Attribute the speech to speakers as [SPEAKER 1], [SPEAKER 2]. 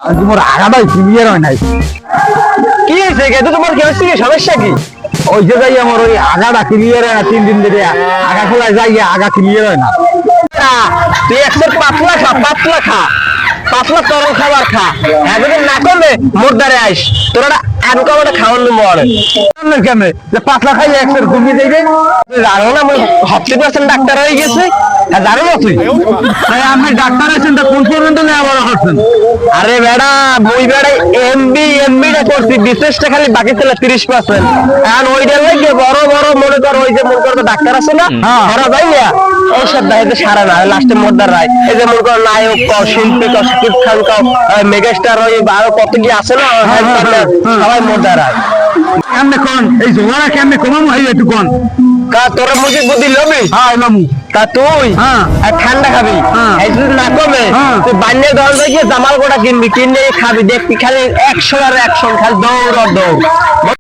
[SPEAKER 1] আর তোমার আগাটাই ক্লিয়ার হয় নাই।
[SPEAKER 2] কি হয়েছে কিন্তু তোমার কি হচ্ছে, কি সমস্যা কি?
[SPEAKER 1] ওই যে যাই আমার ওই আগাটা ক্লিয়ার হয় না, 3 দিন ধরে আগা খোলায় যাই আগা ক্লিয়ার হয় না।
[SPEAKER 2] তুই একটু পাতলা খা, পাতলা খা, পাতলা তরল খাবার খা। এতদিন না করলে মোর দ্বারে আইস, তোরা আনকমটা খাওয়ানো মরে
[SPEAKER 1] কেমনে যে পাতলা খাইলে একশো কমিয়ে দেবে।
[SPEAKER 2] জানো না, আমার 70% ডাক্তার হয়ে গেছে। হ্যাঁ জানো না তুই?
[SPEAKER 1] তাই আপনি ডাক্তার আছেন তা কোন পর্যন্ত নেওয়া বড় করছেন?
[SPEAKER 2] আরে বেড়া মুই বেড়া এমবিটা করছি, বিশেষটা খালি বাকি ছিল 30%। এখন ওইটার লাগে বড় বড় মনে কর, ওই যে মনে করবে ডাক্তার আছে না, ওরা যাই না এইসব দায়িত্ব সারা না, লাস্টে মোদ্দার রায়। এই যে মনে কর নায়ক কও, শিল্পী কও, শাকিব খান কও, মেগাস্টার ওই আরো কত কি আছে না, সবাই মোদ্দার রায়।
[SPEAKER 1] কেমনে কোন এই জোগাড়া কেমনে কমাবো হয় একটু কোন।
[SPEAKER 2] কা তোরা মুখে বুদ্ধি লবি,
[SPEAKER 1] হ্যাঁ মামু।
[SPEAKER 2] তা তুই
[SPEAKER 1] হ্যাঁ।
[SPEAKER 2] আর ঠান্ডা খাবি,
[SPEAKER 1] হ্যাঁ।
[SPEAKER 2] এই যদি না কমে
[SPEAKER 1] হ্যাঁ।
[SPEAKER 2] তুই বান্যের দরজা গিয়ে জামাল গোটা কিনবি, কিনে খাবি, দেখবি খালি 100 আর 100 খালি দৌড় আর দৌড়।